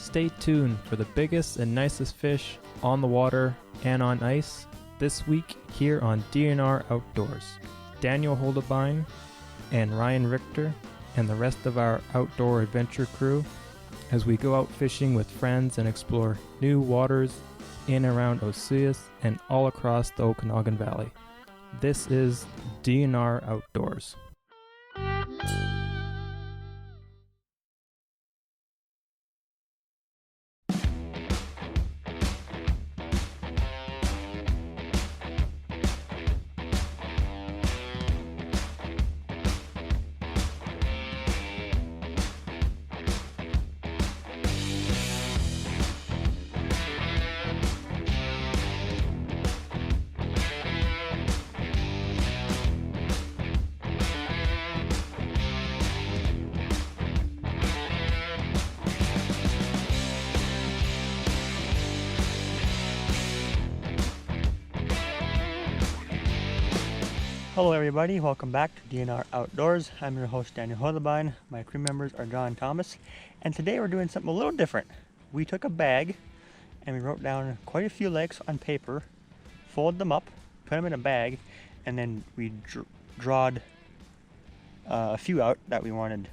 Stay tuned for the biggest and nicest fish on the water and on ice this week here on DNR Outdoors. Daniel Holderbein and Ryan Richter and the rest of our outdoor adventure crew as we go out fishing with friends and explore new waters in and around Osceola and all across the Okanagan Valley. This is DNR Outdoors. Hello everybody, welcome back to DNR Outdoors. I'm your host Daniel Holderbein. My crew members are John and Thomas, and today we're doing something a little different. We took a bag and we wrote down quite a few lakes on paper, folded them up, put them in a bag, and then we drawed a few out that we wanted.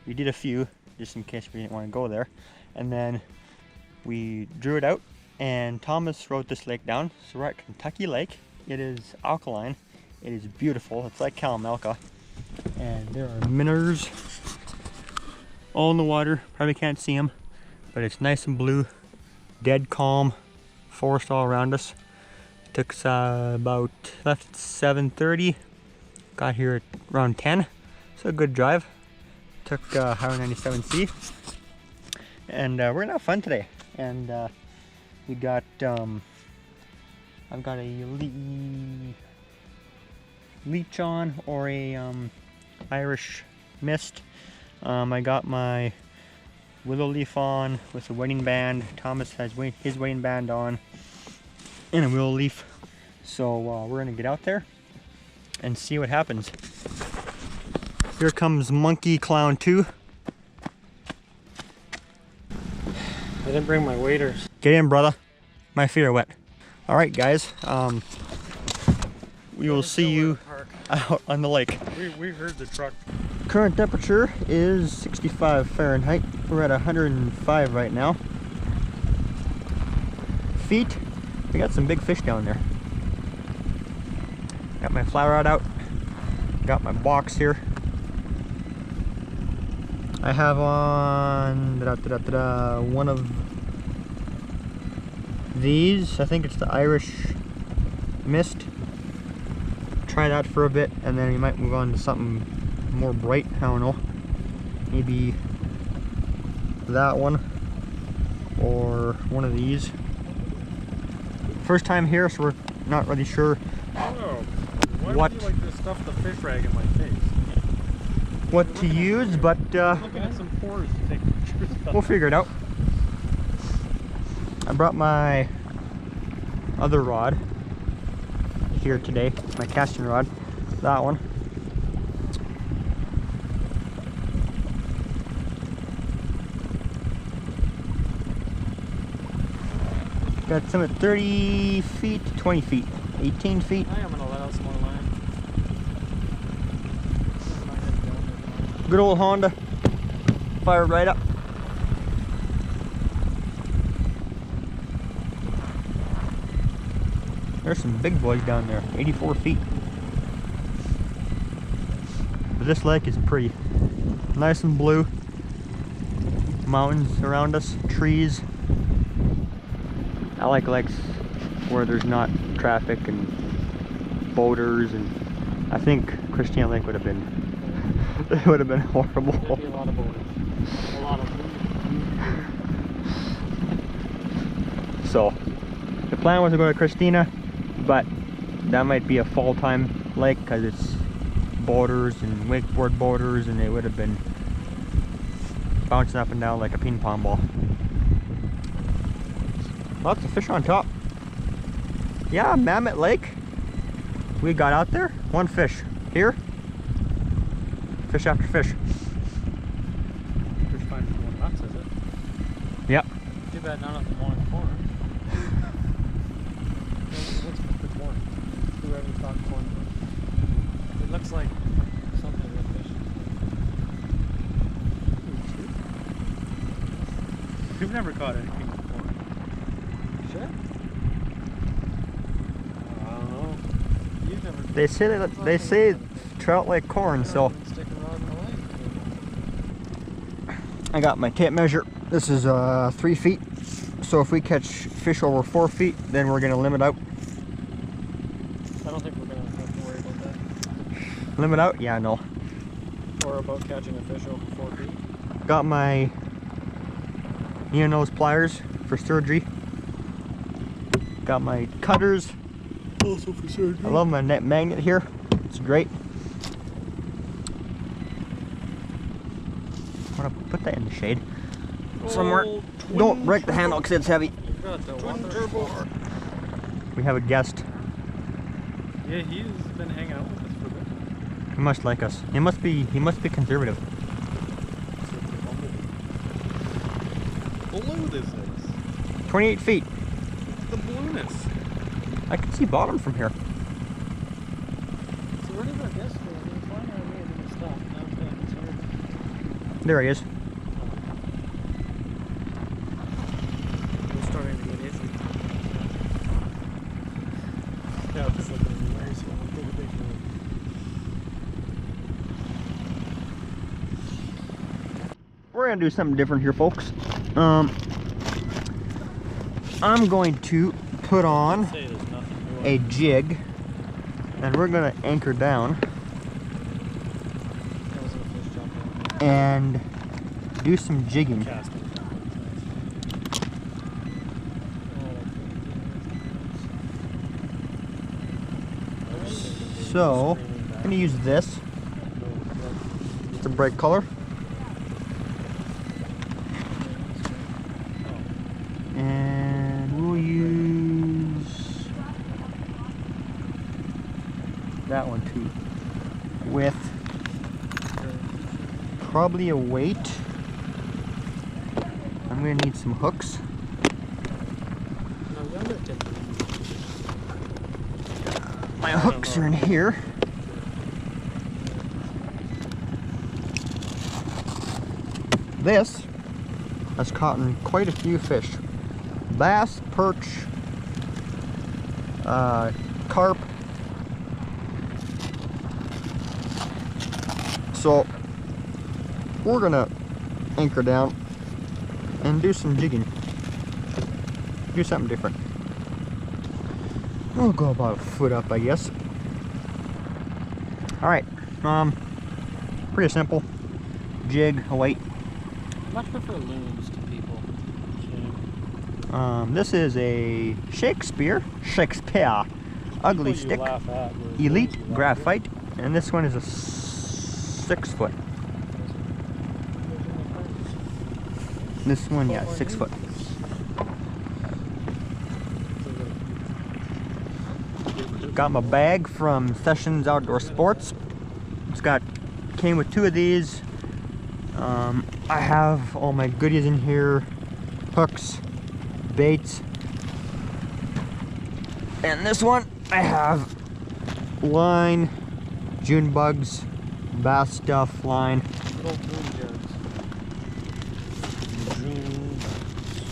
We did a few just in case we didn't want to go there, and then we drew it out, and Thomas wrote this lake down. So we're at Kentucky Lake. It is alkaline. It is beautiful. It's like Kalamalka, and there are minnows all in the water. Probably can't see them, but it's nice and blue, dead calm, forest all around us. It took us left at 7:30, got here at around 10, so a good drive. Took Highway 97C, and we're gonna have fun today. And we got I've got a leech on, or a Irish mist. I got my willow leaf on with a wedding band. Thomas has his wedding band on and a willow leaf. So we're gonna get out there and see what happens. Here comes Monkey Clown 2. I didn't bring my waders. Get in, brother. My feet are wet. All right, guys. We will see you out on the lake. We heard the truck. Current temperature is 65 Fahrenheit. We're at 105 right now. Feet, we got some big fish down there. Got my fly rod out. Got my box here. I have on one of these. I think it's the Irish mist. Try that for a bit, and then we might move on to something more bright. I don't know, maybe that one or one of these. First time here, so we're not really sure why would you like to stuff the fish rag in my face? What to use, but looking at some pores to take pictures of. We'll figure it out. I brought my other rod here today, my casting rod, that one. Got some at 30 feet, 20 feet, 18 feet. I am gonna let out some more line. Good old Honda, fired right up. There's some big boys down there, 84 feet. But this lake is pretty. Nice and blue. Mountains around us, trees. I like lakes where there's not traffic and boaters, and I think Christina Lake would have been, it would have been horrible. There'd be a lot of boaters. A lot of them. So, the plan was to go to Christina, but that might be a fall time lake because it's boaters and wakeboard boaters, and it would have been bouncing up and down like a ping pong ball. Lots of fish on top. Yeah, Mammoth Lake. We got out there, one fish. Here, fish after fish. Fish finder's going nuts, is it? Yep. Too bad not on the morning corn. What's with the corn? Whoever thought corn was. It looks like something with fish. We've never caught anything with corn. Sure. I don't know. You've never. They say trout like corn, so Stick a rod in the lake. I got my tape measure. This is 3 feet. So if we catch fish over 4 feet, then we're gonna limit out. I don't think we're gonna have to worry about that. Limit out? Yeah, no. Or about catching a fish over 4 feet. Got my nose pliers for surgery. Got my cutters. Also for surgery. I love my net magnet here. It's great. I'm gonna put that in the shade somewhere. Don't break the handle because it's heavy. You've got the water turbo. We have a guest. Yeah, he's been hanging out with us for a bit. He must like us. He must be conservative. Blue this is. 28 feet. The blueness. I can see bottom from here. So where did our guest go? He was flying out here and then he stopped. Now it's back. It's here. There he is. We're starting to get itchy. Yeah, I'm just looking at the way, so we'll take a picture of it. We're gonna do something different here, folks. I'm going to put on Say there's nothing more. a jig, and we're gonna anchor down That was a fish jumping. and do some jigging. Casting. So I'm gonna use this. It's a bright color. And we'll use that one too. With probably a weight. I'm gonna need some hooks. My hooks are in here. This has caught quite a few fish. Bass, perch, carp. So we're gonna anchor down and do some jigging. Do something different. We'll go about a foot up, I guess. All right, pretty simple. Jig, a weight. Much prefer loons to people. This is a Shakespeare ugly People you stick, laugh at were elite those you laugh graphite, and this one is a 6 foot. This one, yeah, 6 foot. Got my bag from Sessions Outdoor Sports. Came with 2 of these. I have all my goodies in here, hooks, baits, and this one I have line, June bugs, bass stuff, line, Little boom jugs.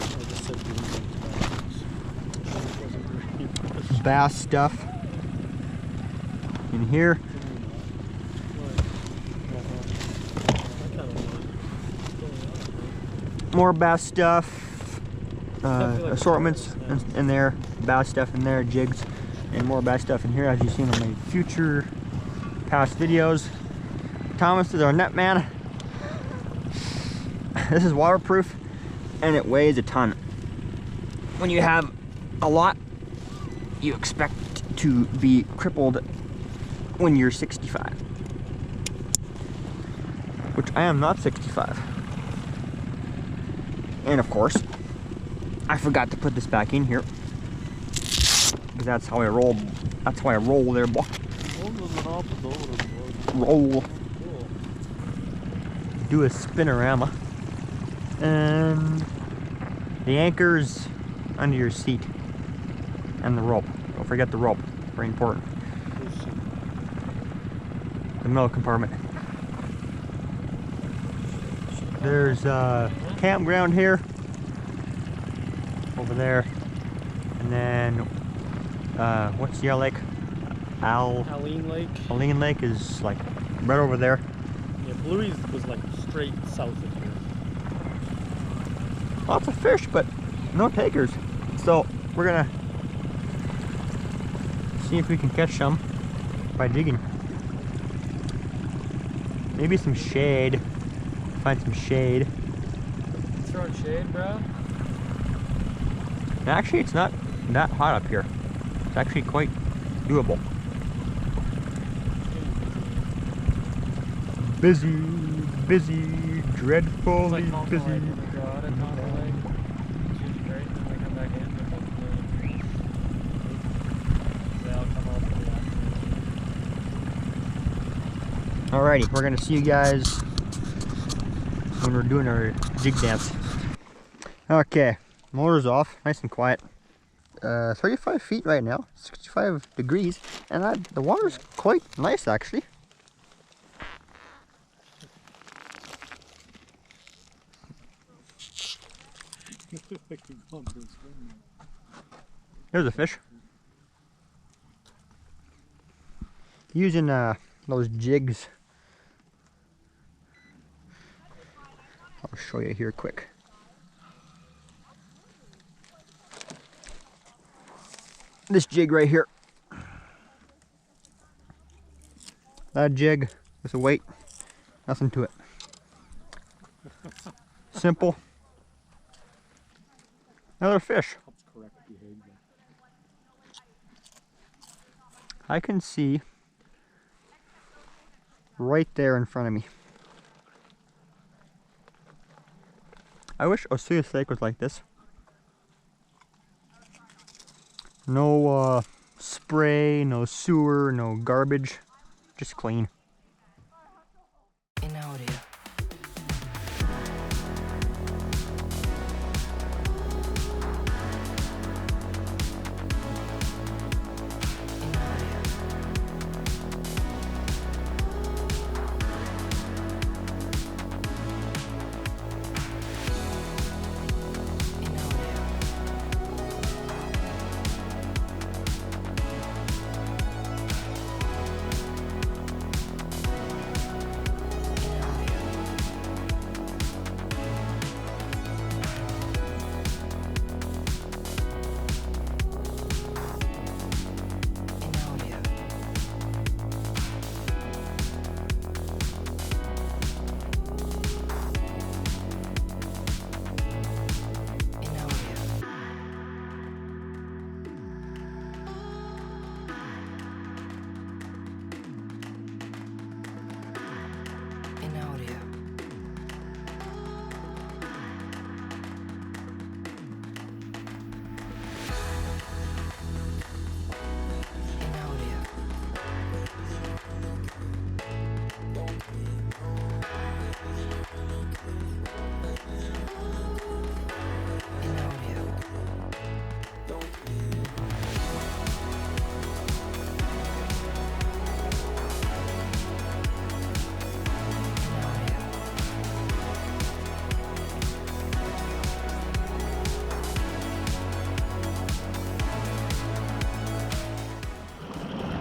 I just said boom jugs. bass stuff in here. More bass stuff, assortments in there, bass stuff in there, jigs, and more bass stuff in here, as you've seen on my future past videos. Thomas is our net man. This is waterproof and it weighs a ton. When you have a lot, you expect to be crippled when you're 65, which I am not 65. And of course, I forgot to put this back in here because that's how I roll. That's how I roll there, boy. Roll. Do a spinorama. And The anchor's under your seat. And the rope. Don't forget the rope. Very important. The middle compartment. There's a campground here. Over there. And then, what's the other lake? Alkaline Lake. Alkaline Lake is like right over there. Yeah, Bluey's was like straight south of here. Lots of fish, but no takers. So we're gonna see if we can catch some by digging. Maybe some shade. Find some shade. Throwing shade, bro? And actually, it's not that hot up here. It's actually quite doable. Busy, busy, dreadfully It's like busy. Lake when we go out at Mountain Lake. It's usually great, and then we come back in with like they all come out for the afternoon. Alrighty, we're gonna see you guys when we're doing our jig dance. Okay, motor's off, nice and quiet. 35 feet right now, 65 degrees, and the water's quite nice actually. There's a fish. Using those jigs. I'll show you here quick. This jig right here. That jig with a weight, nothing to it. Simple. Another fish. I can see right there in front of me. I wish Osceola Lake was like this. No spray, no sewer, no garbage, just clean.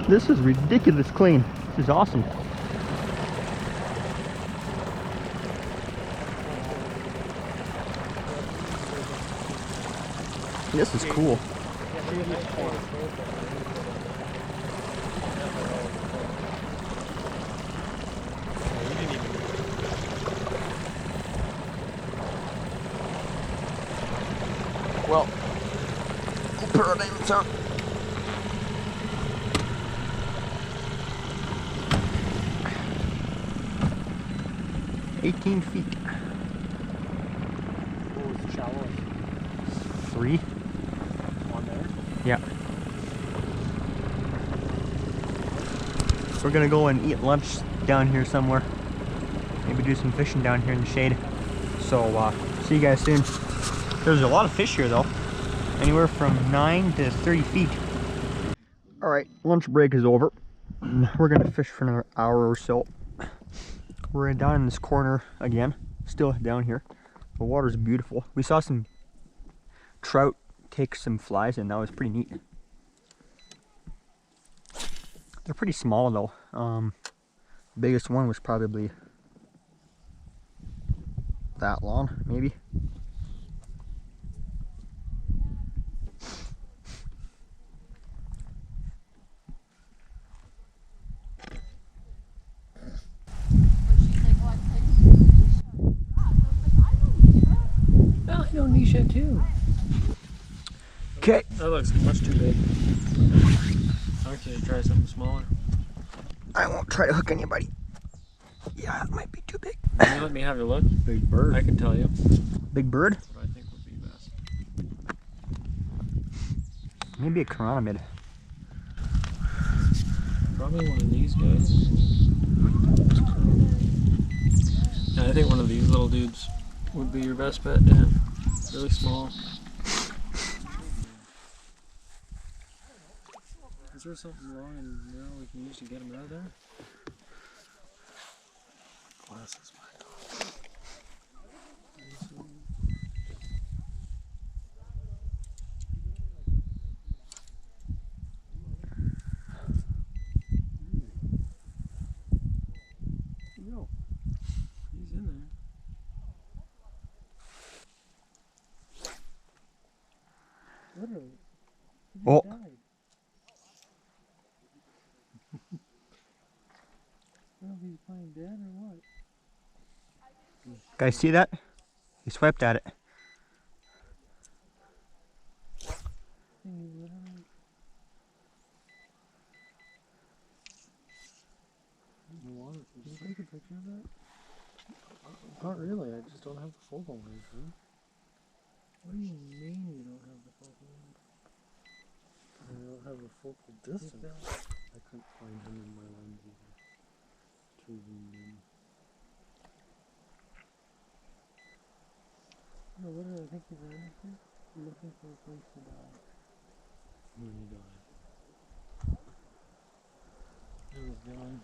This is ridiculous clean. This is awesome. This is cool. Well, paradigms are 18 feet. What was the shallowest? 3. On there? Yeah. We're gonna go and eat lunch down here somewhere. Maybe do some fishing down here in the shade. So, see you guys soon. There's a lot of fish here though. Anywhere from 9 to 30 feet. Alright, lunch break is over. We're gonna fish for another hour or so. We're down in this corner again. Still down here. The water's beautiful. We saw some trout take some flies and that was pretty neat. They're pretty small though. Biggest one was probably that long, maybe. Oh, I know Nisha too. Okay. That looks much too big. I can try something smaller. I won't try to hook anybody. Yeah, it might be too big. Can you let me have your look? Big bird. I can tell you. Big bird? What I think would be best. Maybe a chironomid. Probably one of these guys. Yeah, I think one of these little dudes would be your best bet, Dan. Really small. Is there something long and narrow we can use to get him out of there? Glasses, my God. No. He's in there. Literally. He just Oh. died. I don't know if he's playing dead or what. Guys, see that? He swiped at it. Thing is literally. In the water. Can you take a picture of that? Not really, I just don't have the focal length, huh? What do you mean you don't have the focal length? I don't have the focal distance. I couldn't find him in my lens either. Too zoomed in. No, literally, I think he's honestly looking for a place to die. When he died. He was gone.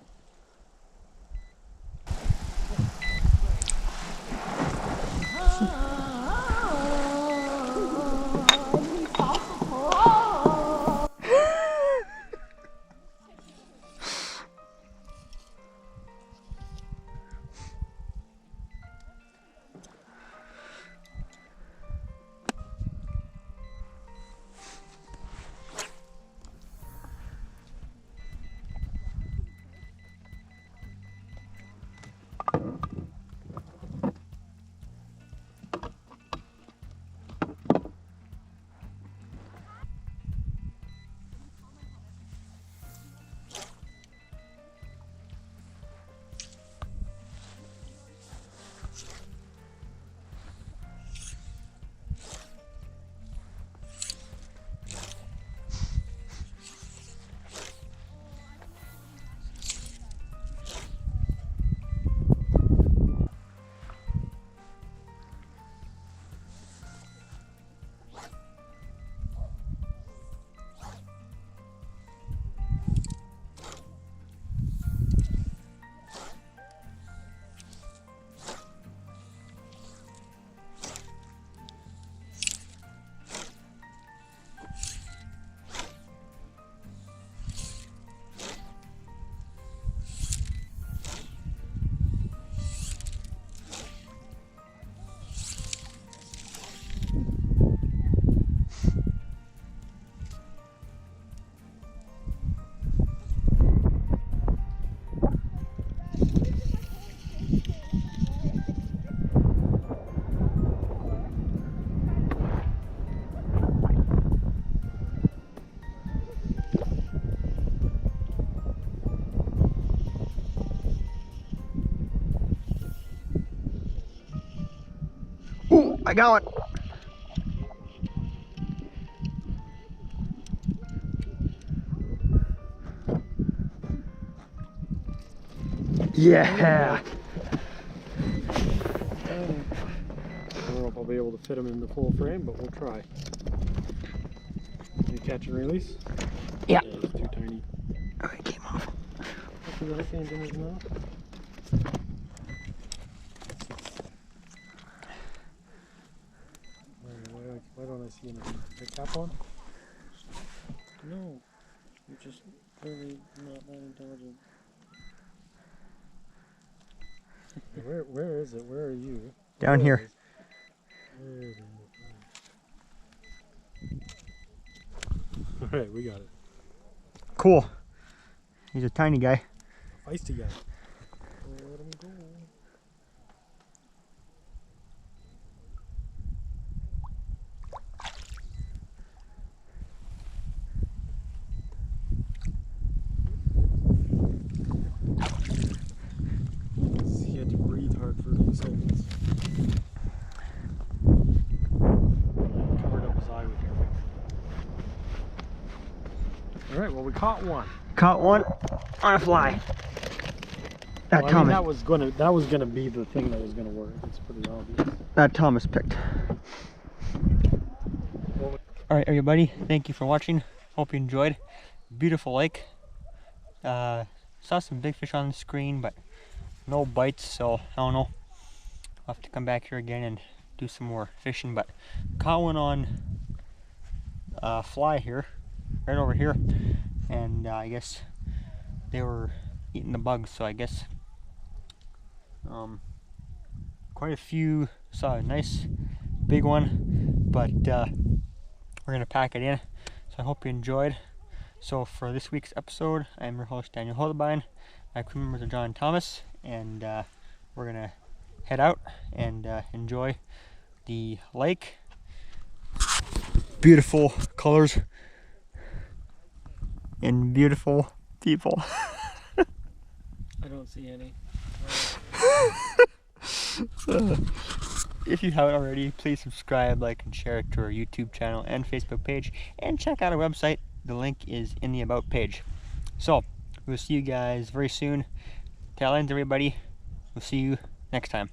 Ooh, I got one. Yeah. Little if I'll be able to fit them in the full frame, but we'll try. Can you catch and release? Yeah. It's too tiny. Oh, it came off. Look at the hook end in his mouth. Why don't I see anything? The cap on? No. You're just clearly not that intelligent. Where is it? Where are you? Down There here. it is. There it is. Alright, we got it. Cool. He's a tiny guy. Feisty guy. Let him go. He had to breathe hard for a few seconds. Covered up his eye with your finger. Alright, well we caught one. Caught one on a fly. That Well, I mean, Thomas. that was gonna be the thing that was gonna work. It's pretty obvious. That Thomas picked. Well, Alright everybody, thank you for watching. Hope you enjoyed. Beautiful lake. Saw some big fish on the screen, but no bites, so I don't know. I'll have to come back here again and do some more fishing, but caught one on fly here, right over here, and I guess they were eating the bugs, so I guess quite a few. Saw a nice big one, but we're gonna pack it in, so I hope you enjoyed. So for this week's episode, I'm your host Daniel Holderbein. My crew members are John and Thomas, and we're gonna head out and enjoy the lake. Beautiful colors and beautiful people. I don't see any. If you haven't already, please subscribe, like, and share it to our YouTube channel and Facebook page, and check out our website. The link is in the About page. So, we'll see you guys very soon. Tail ends, everybody. We'll see you next time.